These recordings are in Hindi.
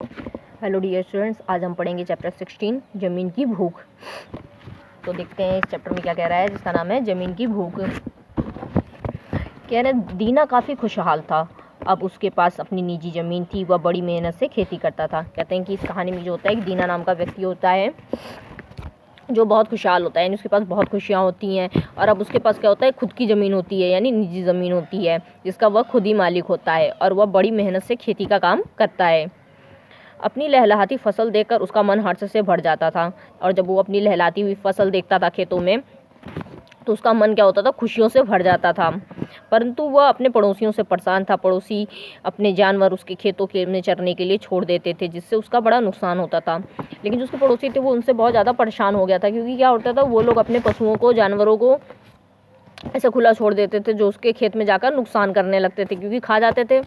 हेलो डियर स्टूडेंट्स, आज हम पढ़ेंगे चैप्टर 16 ज़मीन की भूख। तो देखते हैं इस चैप्टर में क्या कह रहा है, जिसका नाम है ज़मीन की भूख। कह रहे दीना काफ़ी खुशहाल था। अब उसके पास अपनी निजी ज़मीन थी, वह बड़ी मेहनत से खेती करता था। कहते हैं कि इस कहानी में जो होता है कि दीना नाम का व्यक्ति होता है जो बहुत खुशहाल होता है, यानी उसके पास बहुत खुशियाँ होती हैं। और अब उसके पास क्या होता है, खुद की ज़मीन होती है, यानी निजी ज़मीन होती है जिसका वह खुद ही मालिक होता है। और वह बड़ी मेहनत से खेती का काम करता है। अपनी लहलहाती फसल देखकर उसका मन हर्ष से भर जाता था। और जब वो अपनी लहलहाती हुई फसल देखता था खेतों में, तो उसका मन क्या होता था, खुशियों से भर जाता था। परंतु वह अपने पड़ोसियों से परेशान था। पड़ोसी अपने जानवर उसके खेतों के में चरने के लिए छोड़ देते थे, जिससे उसका बड़ा नुकसान होता था। लेकिन जो उसके पड़ोसी थे वो उनसे बहुत ज़्यादा परेशान हो गया था, क्योंकि क्या होता था, वो लोग अपने पशुओं को, जानवरों को ऐसे खुला छोड़ देते थे, जो उसके खेत में जाकर नुकसान करने लगते थे, क्योंकि खा जाते थे।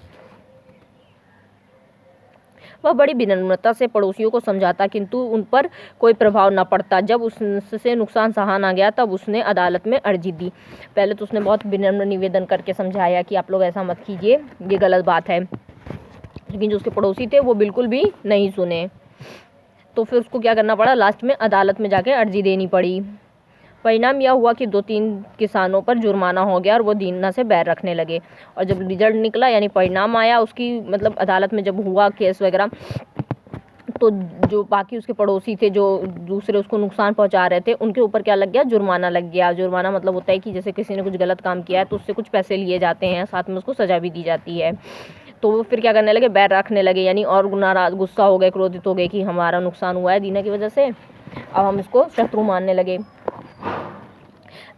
वह बड़ी विनम्रता से पड़ोसियों को समझाता, किंतु उन पर कोई प्रभाव न पड़ता। जब उससे नुकसान सहा ना गया, तब उसने अदालत में अर्जी दी। पहले तो उसने बहुत विनम्र निवेदन करके समझाया कि आप लोग ऐसा मत कीजिए, ये गलत बात है। लेकिन जो उसके पड़ोसी थे वो बिल्कुल भी नहीं सुने। तो फिर उसको क्या करना पड़ा, लास्ट में अदालत में जाके अर्जी देनी पड़ी। परिणाम यह हुआ कि 2-3 किसानों पर जुर्माना हो गया और वो दीना से बैर रखने लगे। और जब रिजल्ट निकला, यानी परिणाम आया उसकी, मतलब अदालत में जब हुआ केस वगैरह, तो जो बाकी उसके पड़ोसी थे, जो दूसरे उसको नुकसान पहुंचा रहे थे, उनके ऊपर क्या लग गया, जुर्माना लग गया। जुर्माना मतलब होता है कि जैसे किसी ने कुछ गलत काम किया है तो उससे कुछ पैसे लिए जाते हैं, साथ में उसको सज़ा भी दी जाती है। तो वो फिर क्या करने लगे, बैर रखने लगे, यानी और नाराज, गुस्सा हो गए, क्रोधित हो गए कि हमारा नुकसान हुआ है दीना की वजह से, अब हम इसको शत्रु मानने लगे।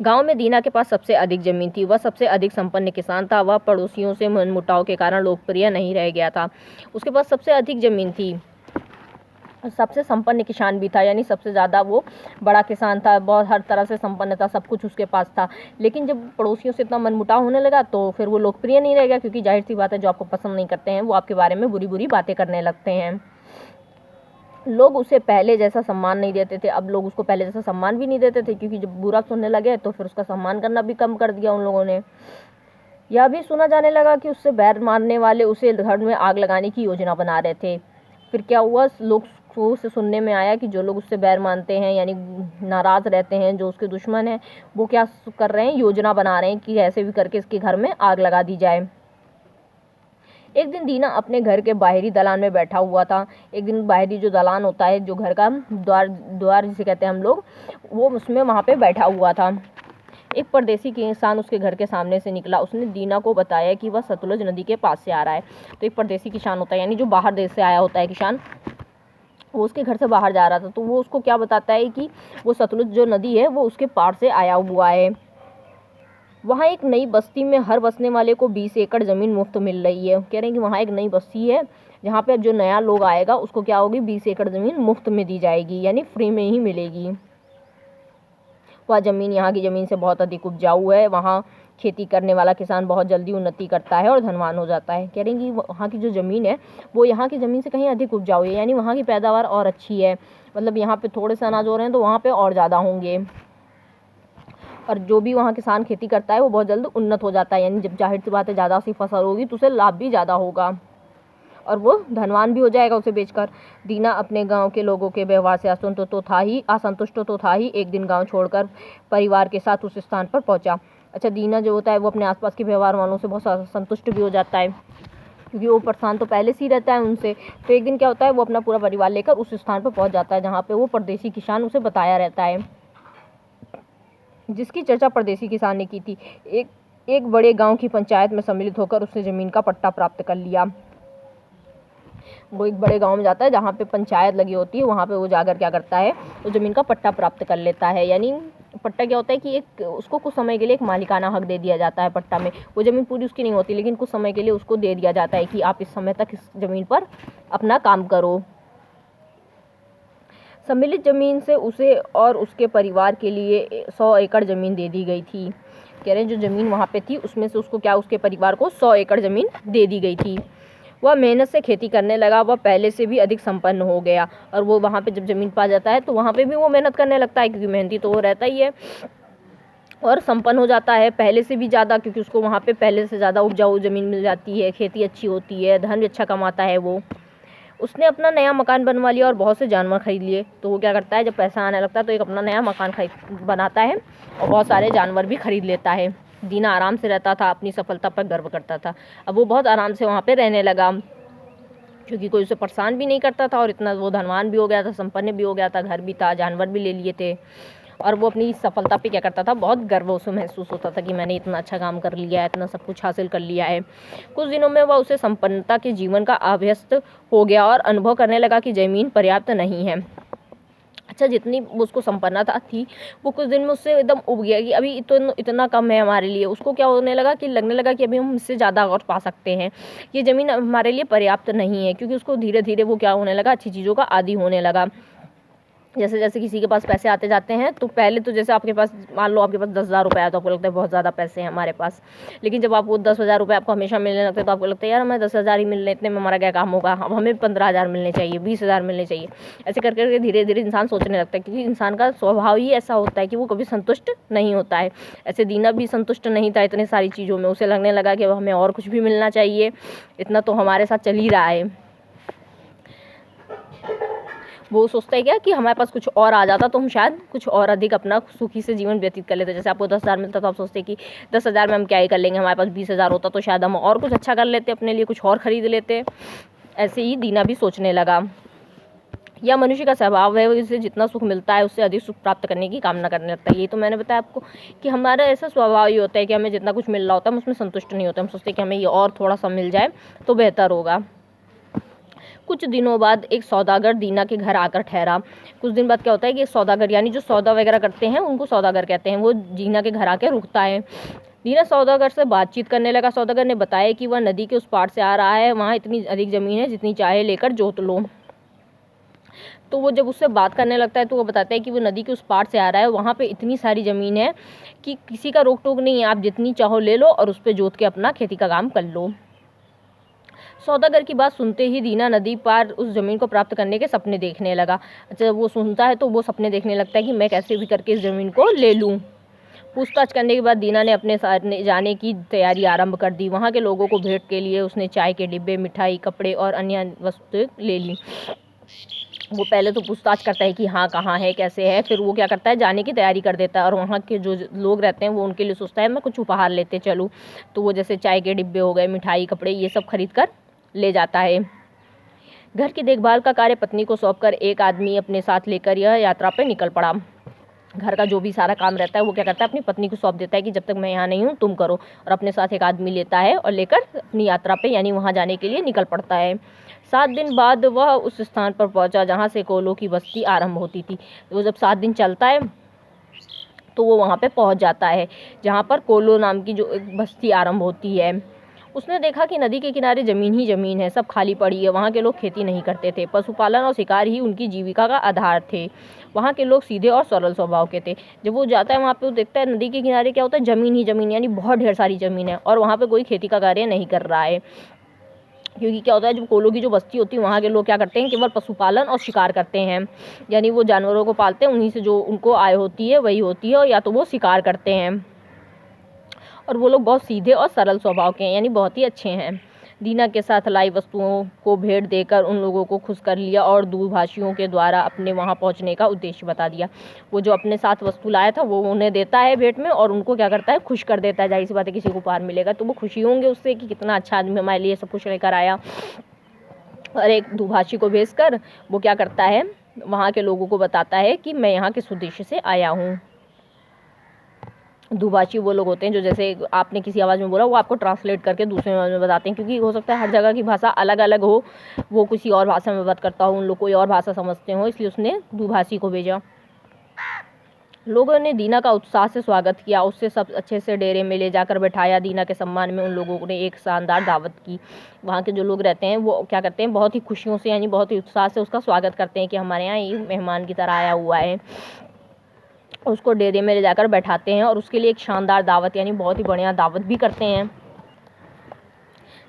गांव में दीना के पास सबसे अधिक जमीन थी। वह सबसे अधिक संपन्न किसान था। वह पड़ोसियों से मनमुटाव के कारण लोकप्रिय नहीं रह गया था। उसके पास सबसे अधिक जमीन थी, सबसे संपन्न किसान भी था, यानी सबसे ज़्यादा वो बड़ा किसान था, बहुत हर तरह से संपन्न था, सब कुछ उसके पास था। लेकिन जब पड़ोसियों से इतना मनमुटाव होने लगा, तो फिर वो लोकप्रिय नहीं रह गया, क्योंकि जाहिर सी बात है, जो आपको पसंद नहीं करते हैं वो आपके बारे में बुरी बुरी बातें करने लगते हैं। लोग उसे पहले जैसा सम्मान नहीं देते थे। अब लोग उसको पहले जैसा सम्मान भी नहीं देते थे, क्योंकि जब बुरा सुनने लगे तो फिर उसका सम्मान करना भी कम कर दिया उन लोगों ने। यह भी सुना जाने लगा कि उससे बैर मारने वाले उसे घर में आग लगाने की योजना बना रहे थे। फिर क्या हुआ, लोग को से सुनने में आया कि जो लोग उससे बैर मानते हैं, यानी नाराज़ रहते हैं, जो उसके दुश्मन हैं, वो क्या कर रहे हैं, योजना बना रहे हैं कि ऐसे भी करके इसके घर में आग लगा दी जाए। एक दिन दीना अपने घर के बाहरी दलान में बैठा हुआ था। एक दिन बाहरी जो दलान होता है, जो घर का द्वार जिसे कहते हैं हम लोग, वो उसमें वहाँ पे बैठा हुआ था। एक परदेसी किसान उसके घर के सामने से निकला। उसने दीना को बताया कि वह सतलुज नदी के पास से आ रहा है। तो एक परदेसी किसान होता है, यानी जो बाहर देश से आया होता है किसान, वो उसके घर से बाहर जा रहा था। तो वो उसको क्या बताता है कि वो सतलुज जो नदी है वो उसके पार से आया हुआ है। वहाँ एक नई बस्ती में हर बसने वाले को 20 एकड़ ज़मीन मुफ्त मिल रही है। कह रहे हैं कि वहाँ एक नई बस्ती है जहाँ पे अब जो नया लोग आएगा उसको क्या होगी, 20 एकड़ ज़मीन मुफ्त में दी जाएगी, यानी फ्री में ही मिलेगी। वह ज़मीन यहाँ की ज़मीन से बहुत अधिक उपजाऊ है। वहाँ खेती करने वाला किसान बहुत जल्दी उन्नति करता है और धनवान हो जाता है। कह रहे हैं कि वहाँ की जो ज़मीन है वो यहाँ की ज़मीन से कहीं अधिक उपजाऊ है, यानी वहाँ की पैदावार और अच्छी है। मतलब यहाँ पे थोड़े से अनाज हो रहे हैं तो वहाँ पे और ज़्यादा होंगे। और जो भी वहाँ किसान खेती करता है वो बहुत जल्द उन्नत हो जाता है, यानी जब जाहिर सी बात है ज़्यादा सी फसल होगी तो उसे लाभ भी ज़्यादा होगा और वो धनवान भी हो जाएगा उसे बेचकर। दीना अपने गांव के लोगों के व्यवहार से असंतुष्ट तो था ही। एक दिन गांव छोड़कर परिवार के साथ उस स्थान पर पहुंचा। अच्छा, दीना जो होता है वो अपने आसपास के व्यवहार वालों से बहुत असंतुष्ट भी हो जाता है, क्योंकि वो परेशान तो पहले से ही रहता है उनसे। तो एक दिन क्या होता है, वो अपना पूरा परिवार लेकर उस स्थान पर पहुँच जाता है जहाँ पर वो परदेसी किसान उसे बताया रहता है, जिसकी चर्चा परदेसी किसान ने की थी। एक बड़े गांव की पंचायत में सम्मिलित होकर उसने ज़मीन का पट्टा प्राप्त कर लिया। वो एक बड़े गांव में जाता है जहाँ पे पंचायत लगी होती है, वहाँ पे वो जाकर क्या करता है, वो ज़मीन का पट्टा प्राप्त कर लेता है। यानी पट्टा क्या होता है कि एक उसको कुछ समय के लिए एक मालिकाना हक दे दिया जाता है पट्टा में। वो ज़मीन पूरी उसकी नहीं होती, लेकिन कुछ समय के लिए उसको दे दिया जाता है कि आप इस समय तक इस ज़मीन पर अपना काम करो। सम्मिलित ज़मीन से उसे और उसके परिवार के लिए 100 एकड़ ज़मीन दे दी गई थी। कह रहे हैं जो ज़मीन वहाँ पे थी उसमें से उसको क्या, उसके परिवार को 100 एकड़ ज़मीन दे दी गई थी। वह मेहनत से खेती करने लगा। वह पहले से भी अधिक संपन्न हो गया। और वो वहाँ पे जब ज़मीन पा जाता है तो वहाँ पे भी वो मेहनत करने लगता है, क्योंकि मेहनती तो वो रहता ही है, और संपन्न हो जाता है पहले से भी ज़्यादा, क्योंकि उसको वहाँ पे पहले से ज़्यादा उपजाऊ ज़मीन मिल जाती है, खेती अच्छी होती है, धन भी अच्छा कमाता है वो। उसने अपना नया मकान बनवा लिया और बहुत से जानवर खरीद लिए। तो वो क्या करता है, जब पैसा आने लगता है तो एक अपना नया मकान खरीद बनाता है और बहुत सारे जानवर भी खरीद लेता है। दीना आराम से रहता था, अपनी सफलता पर गर्व करता था। अब वो बहुत आराम से वहाँ पे रहने लगा, क्योंकि कोई उसे परेशान भी नहीं करता था और इतना वो धनवान भी हो गया था, संपन्न भी हो गया था, घर भी था, जानवर भी ले लिए थे। और वो अपनी सफलता पे क्या करता था, बहुत गर्व उसे महसूस होता था कि मैंने इतना अच्छा काम कर लिया है, इतना सब कुछ हासिल कर लिया है। कुछ दिनों में वह उसे संपन्नता के जीवन का अभ्यस्त हो गया और अनुभव करने लगा कि ज़मीन पर्याप्त नहीं है। अच्छा, जितनी उसको संपन्नता थी वो कुछ दिन में उससे एकदम उब गया कि अभी इतना कम है हमारे लिए। उसको क्या होने लगा कि लगने लगा कि अभी हम इससे ज़्यादा और पा सकते हैं, ये ज़मीन हमारे लिए पर्याप्त नहीं है। क्योंकि उसको धीरे धीरे वो क्या होने लगा, अच्छी चीज़ों का आदी होने लगा। जैसे जैसे किसी के पास पैसे आते जाते हैं, तो पहले तो जैसे आपके पास, मान लो आपके पास 10,000 रुपये आया तो आपको लगता है बहुत ज़्यादा पैसे हैं हमारे पास। लेकिन जब आपको 10,000 रुपये आपको हमेशा मिलने लगते हैं तो आपको लगता है यार हमें 10,000 ही मिलने, इतने में हमारा क्या काम होगा, अब हमें 15,000 मिलने चाहिए, 20,000 मिलने चाहिए। ऐसे कर करके धीरे धीरे इंसान सोचने लगता है, क्योंकि इंसान का स्वभाव ही ऐसा होता है कि वो कभी संतुष्ट नहीं होता है। ऐसे दीना भी संतुष्ट नहीं था इतनी सारी चीज़ों में। उसे लगने लगा कि अब हमें और कुछ भी मिलना चाहिए, इतना तो हमारे साथ चल ही रहा है। वो सोचता है क्या कि हमारे पास कुछ और आ जाता तो हम शायद कुछ और अधिक अपना सुखी से जीवन व्यतीत कर लेते। जैसे आपको 10,000 मिलता तो आप सोचते कि 10,000 में हम क्या ही कर लेंगे, हमारे पास 20,000 होता तो शायद हम और कुछ अच्छा कर लेते, अपने लिए कुछ और खरीद लेते। ऐसे ही दीना भी सोचने लगा। यह मनुष्य का स्वभाव है, इसे जितना सुख मिलता है उससे अधिक सुख प्राप्त करने की कामना करने लगता है। ये तो मैंने बताया आपको कि हमारा ऐसा स्वभाव ही होता है कि हमें जितना कुछ मिल रहा होता है हम उसमें संतुष्ट नहीं होते। हम सोचते हैं कि हमें ये और थोड़ा सा मिल जाए तो बेहतर होगा। कुछ दिनों बाद एक सौदागर दीना के घर आकर ठहरा। कुछ दिन बाद क्या होता है कि एक सौदागर, यानी जो सौदा वगैरह करते हैं उनको सौदागर कहते हैं, वो दीना के घर आकर रुकता है। दीना सौदागर से बातचीत करने लगा। सौदागर ने बताया कि वह नदी के उस पार से आ रहा है, वहाँ इतनी अधिक ज़मीन है जितनी चाहे लेकर जोत लो। तो वो जब उससे बात करने लगता है तो वो बताता है कि वो नदी के उस पार से आ रहा है, वहाँ पे इतनी सारी ज़मीन है कि किसी का रोक टोक नहीं है, आप जितनी चाहो ले लो और उस पर जोत के अपना खेती का काम कर लो। सौदागर की बात सुनते ही दीना नदी पार उस ज़मीन को प्राप्त करने के सपने देखने लगा। अच्छा, वो सुनता है तो वो सपने देखने लगता है कि मैं कैसे भी करके इस ज़मीन को ले लूँ। पूछताछ करने के बाद दीना ने अपने साथ जाने की तैयारी आरंभ कर दी। वहाँ के लोगों को भेंट के लिए उसने चाय के डिब्बे, मिठाई, कपड़े और अन्य वस्तुएं ले ली। वो पहले तो पूछताछ करता है कि हाँ कहाँ है, कैसे है, फिर वो क्या करता है जाने की तैयारी कर देता है। और वहाँ के जो लोग रहते हैं वो उनके लिए सोचता है मैं कुछ उपहार लेते चलूँ। तो वो जैसे चाय के डिब्बे हो गए, मिठाई, कपड़े, ये सब खरीद कर ले जाता है। घर की देखभाल का कार्य पत्नी को सौंपकर एक आदमी अपने साथ लेकर यह यात्रा पर निकल पड़ा। घर का जो भी सारा काम रहता है वो क्या करता है अपनी पत्नी को सौंप देता है कि जब तक मैं यहाँ नहीं हूँ तुम करो, और अपने साथ एक आदमी लेता है और लेकर अपनी यात्रा पे यानी वहाँ जाने के लिए निकल पड़ता है। 7 दिन बाद वह उस स्थान पर पहुँचा जहाँ से कोलों की बस्ती आरंभ होती थी। वो जब 7 दिन चलता है तो वो वहाँ पे पहुँच जाता है जहाँ पर कोलो नाम की जो एक बस्ती आरंभ होती है। उसने देखा कि नदी के किनारे ज़मीन ही ज़मीन है, सब खाली पड़ी है। वहाँ के लोग खेती नहीं करते थे, पशुपालन और शिकार ही उनकी जीविका का आधार थे। वहाँ के लोग सीधे और सरल स्वभाव के थे। जब वो जाता है वहाँ पे वो देखता है नदी के किनारे क्या होता है, ज़मीन ही ज़मीन, यानी बहुत ढेर सारी ज़मीन है और वहाँ पे कोई खेती का कार्य नहीं कर रहा है। क्योंकि क्या होता है जब कोलों की जो बस्ती होती है वहाँ के लोग क्या करते हैं, केवल पशुपालन और शिकार करते हैं, यानी वो जानवरों को पालते हैं, उन्हीं से जो उनको आय होती है वही होती है, या तो वो शिकार करते हैं। और वो लोग बहुत सीधे और सरल स्वभाव के हैं, यानी बहुत ही अच्छे हैं। दीना के साथ लाई वस्तुओं को भेंट देकर उन लोगों को खुश कर लिया और दूरभाषियों के द्वारा अपने वहाँ पहुँचने का उद्देश्य बता दिया। वो जो अपने साथ वस्तु लाया था वो उन्हें देता है भेंट में और उनको क्या करता है, खुश कर देता है। जाहिर सी बात है किसी को उपहार मिलेगा तो वो खुशी होंगे उससे कि कितना अच्छा आदमी हमारे लिए सब कुछ लेकर आया। और एक दूरभाषी को भेजकर वो क्या करता है, वहाँ के लोगों को बताता है कि मैं यहाँ किस उद्देश्य से आया हूँ। दुभाषी वो लोग होते हैं जो जैसे आपने किसी आवाज़ में बोला वो आपको ट्रांसलेट करके दूसरे आवाज़ में बताते हैं, क्योंकि हो सकता है हर जगह की भाषा अलग अलग हो, वो किसी और भाषा में बात करता हो, उन लोग कोई और भाषा समझते हो, इसलिए उसने दुभाषी को भेजा। लोगों ने दीना का उत्साह से स्वागत किया, उससे सब अच्छे से डेरे में ले जाकर बैठाया। दीना के सम्मान में उन लोगों ने एक शानदार दावत की। वहाँ के जो लोग रहते हैं वो क्या करते हैं, बहुत ही खुशियों से यानी बहुत ही उत्साह से उसका स्वागत करते हैं कि हमारे यहाँ ये मेहमान की तरह आया हुआ है। उसको डेरे में ले जाकर बैठाते हैं और उसके लिए एक शानदार दावत यानी बहुत ही बढ़िया दावत भी करते हैं।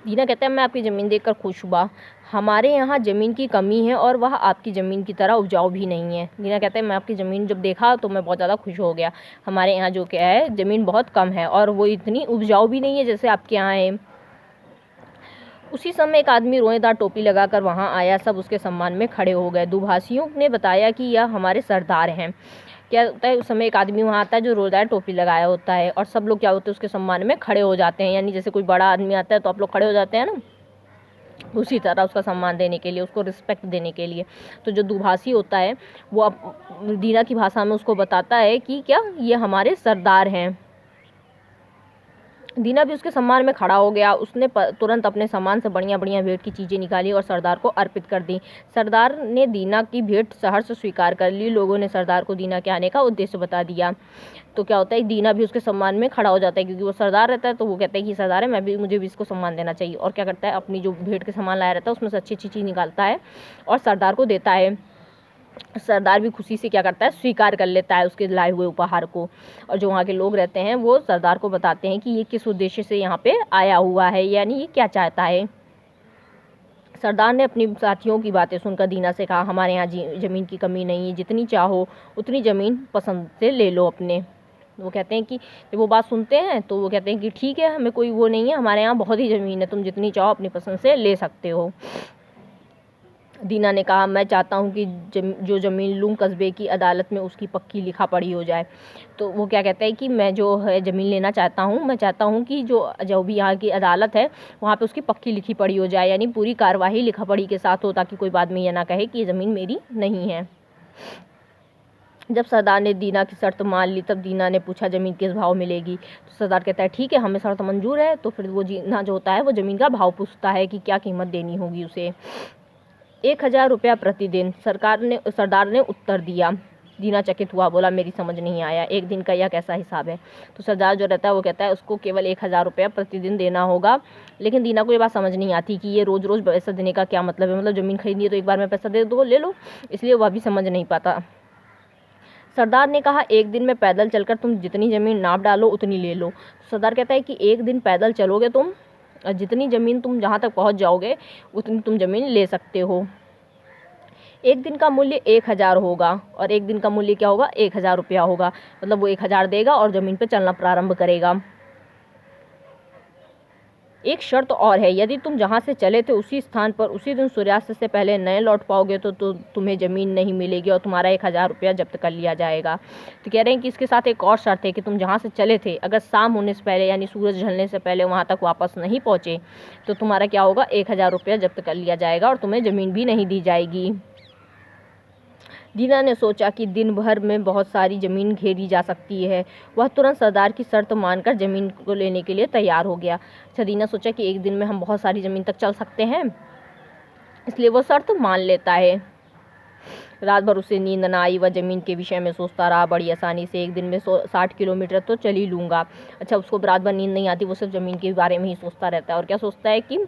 दीना कहता है मैं आपकी ज़मीन देखकर खुश हुआ, हमारे यहाँ ज़मीन की कमी है और वह आपकी ज़मीन की तरह उपजाऊ भी नहीं है। दीना कहता है मैं आपकी ज़मीन जब देखा तो मैं बहुत ज़्यादा खुश हो गया, हमारे यहाँ जो क्या है ज़मीन बहुत कम है और वो इतनी उपजाऊ भी नहीं है जैसे आपके यहाँ है। उसी समय एक आदमी रोएदार टोपी लगाकर वहाँ आया। सब उसके सम्मान में खड़े हो गए। दुभाषियों ने बताया कि यह हमारे सरदार हैं। क्या होता है, उस समय एक आदमी वहाँ आता है जो रोज़ेदार टोपी लगाया होता है, और सब लोग क्या होते हैं उसके सम्मान में खड़े हो जाते हैं। यानी जैसे कोई बड़ा आदमी आता है तो आप लोग खड़े हो जाते हैं ना, उसी तरह उसका सम्मान देने के लिए, उसको रिस्पेक्ट देने के लिए। तो जो दुभाषी होता है वो अब दीना की भाषा में उसको बताता है कि क्या ये हमारे सरदार हैं। दीना भी उसके सम्मान में खड़ा हो गया। उसने तुरंत अपने सामान से बढ़िया बढ़िया भेंट की चीज़ें निकाली और सरदार को अर्पित कर दी। सरदार ने दीना की भेंट सहर्ष स्वीकार कर ली। लोगों ने सरदार को दीना के आने का उद्देश्य बता दिया। तो क्या होता है, दीना भी उसके सम्मान में खड़ा हो जाता है, क्योंकि वो सरदार रहता है तो वो कहता है कि सरदार है, मुझे भी इसको सम्मान देना चाहिए। और क्या करता है, अपनी जो भेंट के सामान लाया रहता है उसमें से अच्छी अच्छी चीज़ निकालता है और सरदार को देता है। सरदार भी खुशी से क्या करता है, स्वीकार कर लेता है उसके लाए हुए उपहार को। और जो वहाँ के लोग रहते हैं वो सरदार को बताते हैं कि ये किस उद्देश्य से यहाँ पे आया हुआ है, यानी ये क्या चाहता है। सरदार ने अपनी साथियों की बातें सुनकर दीना से कहा, हमारे यहाँ ज़मीन की कमी नहीं है, जितनी चाहो उतनी ज़मीन पसंद से ले लो अपने। वो कहते हैं कि जब वो बात सुनते हैं तो वो कहते हैं कि ठीक है, हमें कोई वो नहीं है, हमारे यहाँ बहुत ही ज़मीन है, तुम जितनी चाहो अपनी पसंद से ले सकते हो। दीना ने कहा, मैं चाहता हूँ कि जो ज़मीन लूँ कस्बे की अदालत में उसकी पक्की लिखा पढ़ी हो जाए। तो वो क्या कहता है कि मैं जो है ज़मीन लेना चाहता हूँ, मैं चाहता हूँ कि जो भी यहाँ की अदालत है वहाँ पे उसकी पक्की लिखी पढ़ी हो जाए, यानी पूरी कार्यवाही लिखा पढ़ी के साथ हो, ताकि कोई बाद में ये ना कहे कि ये ज़मीन मेरी नहीं है। जब सरदार ने दीना की शर्त मान ली तब दीना ने पूछा, ज़मीन किस भाव मिलेगी। तो सरदार कहता है, ठीक है, हमें शर्त मंजूर है। तो फिर वो दीना जो होता है वो ज़मीन का भाव पूछता है कि क्या कीमत देनी होगी उसे। 1000 रुपया प्रतिदिन, सरदार ने उत्तर दिया। दीना चकित हुआ, बोला, मेरी समझ नहीं आया, एक दिन का यह कैसा हिसाब है। तो सरदार जो रहता है वो कहता है उसको केवल 1000 रुपया प्रतिदिन देना होगा। लेकिन दीना को ये बात समझ नहीं आती कि ये रोज़ रोज़ पैसा देने का क्या मतलब है, मतलब ज़मीन खरीदनी है तो एक बार में पैसा दे दो, ले लो, इसलिए वह भी समझ नहीं पाता। सरदार ने कहा, एक दिन में पैदल चलकर तुम जितनी ज़मीन नाप डालो उतनी ले लो। सरदार कहता है कि एक दिन पैदल चलोगे तुम, जितनी ज़मीन तुम जहाँ तक पहुँच जाओगे उतनी तुम ज़मीन ले सकते हो। एक दिन का मूल्य 1000 होगा और एक दिन का मूल्य क्या होगा, 1000 रुपया होगा। मतलब वो 1000 देगा और ज़मीन पे चलना प्रारंभ करेगा। एक शर्त और है, यदि तुम जहाँ से चले थे उसी स्थान पर उसी दिन सूर्यास्त से पहले नए लौट पाओगे तो तुम्हें ज़मीन नहीं मिलेगी और तुम्हारा 1000 रुपया जब्त कर लिया जाएगा। तो कह रहे हैं कि इसके साथ एक और शर्त है कि तुम जहाँ से चले थे अगर शाम होने से पहले यानी सूरज ढलने से पहले वहाँ तक वापस नहीं पहुँचे तो तुम्हारा क्या होगा, 1000 रुपया जब्त कर लिया जाएगा और तुम्हें ज़मीन भी नहीं दी जाएगी। दीना ने सोचा कि दिन भर में बहुत सारी ज़मीन घेरी जा सकती है। वह तुरंत सरदार की शर्त मानकर ज़मीन को लेने के लिए तैयार हो गया। अच्छा, दीना सोचा कि एक दिन में हम बहुत सारी ज़मीन तक चल सकते हैं, इसलिए वो शर्त मान लेता है। रात भर उसे नींद न आई। वह ज़मीन के विषय में सोचता रहा। बड़ी आसानी से एक दिन में 60 किलोमीटर तो चल ही लूँगा। अच्छा, उसको रात भर नींद नहीं आती, वो सिर्फ ज़मीन के बारे में ही सोचता रहता है। और क्या सोचता है कि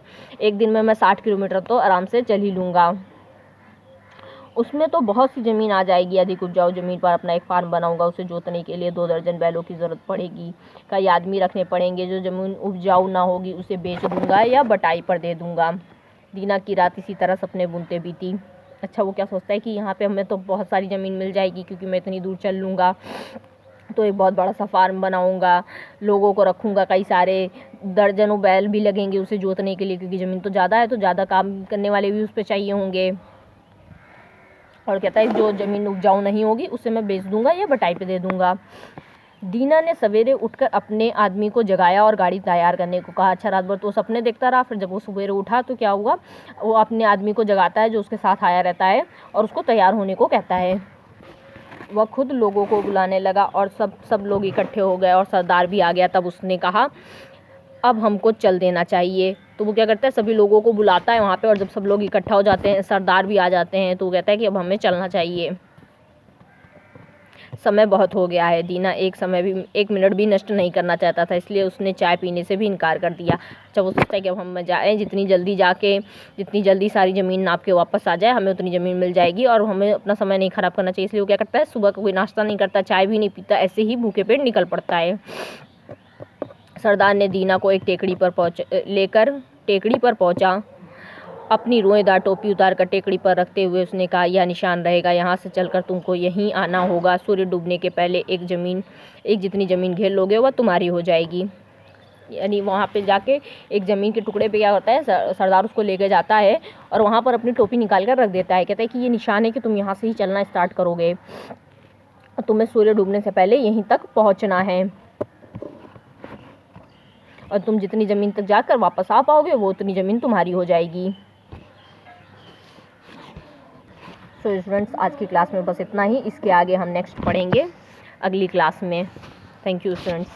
एक दिन में मैं 60 किलोमीटर तो आराम से चल ही लूँगा। उसमें तो बहुत सी ज़मीन आ जाएगी। अधिक उपजाऊ ज़मीन पर अपना एक फार्म बनाऊंगा। उसे जोतने के लिए 2 दर्जन बैलों की ज़रूरत पड़ेगी। कई आदमी रखने पड़ेंगे। जो ज़मीन उपजाऊ ना होगी उसे बेच दूंगा या बटाई पर दे दूंगा। दीना की रात इसी तरह सपने बुनते बीती। अच्छा, वो क्या सोचता है कि यहाँ पे हमें तो बहुत सारी ज़मीन मिल जाएगी क्योंकि मैं इतनी दूर चल लूँगा, तो एक बहुत बड़ा सा फार्म बनाऊँगा, लोगों को रखूँगा, कई सारे दर्जनों बैल भी लगेंगे उसे जोतने के लिए, क्योंकि ज़मीन तो ज़्यादा है तो ज़्यादा काम करने वाले भी उस पर चाहिए होंगे। और कहता है जो ज़मीन उपजाऊ नहीं होगी उसे मैं बेच दूंगा या बटाई पे दे दूंगा। दीना ने सवेरे उठकर अपने आदमी को जगाया और गाड़ी तैयार करने को कहा। अच्छा, रात भर तो सपने देखता रहा। फिर जब वो सवेरे उठा तो क्या हुआ, वो अपने आदमी को जगाता है जो उसके साथ आया रहता है और उसको तैयार होने को कहता है। वह खुद लोगों को बुलाने लगा और सब लोग इकट्ठे हो गए और सरदार भी आ गया। तब उसने कहा, अब हमको चल देना चाहिए। तो वो क्या करता है, सभी लोगों को बुलाता है वहाँ पे, और जब सब लोग इकट्ठा हो जाते हैं, सरदार भी आ जाते हैं, तो वो कहता है कि अब हमें चलना चाहिए, समय बहुत हो गया है। दीना एक मिनट भी नष्ट नहीं करना चाहता था, इसलिए उसने चाय पीने से भी इनकार कर दिया। अच्छा, वो सोचता है कि अब हम जाएँ, जितनी जल्दी सारी ज़मीन नाप के वापस आ जाए हमें उतनी ज़मीन मिल जाएगी और हमें अपना समय नहीं ख़राब करना चाहिए। इसलिए वो क्या करता है, सुबह का कोई नाश्ता नहीं करता, चाय भी नहीं पीता, ऐसे ही भूखे पेट निकल पड़ता है। सरदार ने दीना को एक टेकड़ी पर पहुंचा। अपनी रोएदार टोपी उतारकर टेकड़ी पर रखते हुए उसने कहा, यह निशान रहेगा, यहाँ से चलकर तुमको यहीं आना होगा। सूर्य डूबने के पहले एक जितनी ज़मीन घेर लोगे वह तुम्हारी हो जाएगी। यानी वहाँ पे जाके एक ज़मीन के टुकड़े पे क्या होता है, सरदार उसको लेके जाता है और वहाँ पर अपनी टोपी निकाल कर रख देता है। कहता है कि ये निशान है कि तुम यहाँ से ही चलना स्टार्ट करोगे, तुम्हें सूर्य डूबने से पहले यहीं तक पहुँचना है, और तुम जितनी ज़मीन तक जाकर वापस आ पाओगे वो उतनी ज़मीन तुम्हारी हो जाएगी। सो स्टूडेंट्स, आज की क्लास में बस इतना ही। इसके आगे हम नेक्स्ट पढ़ेंगे अगली क्लास में। Thank you students.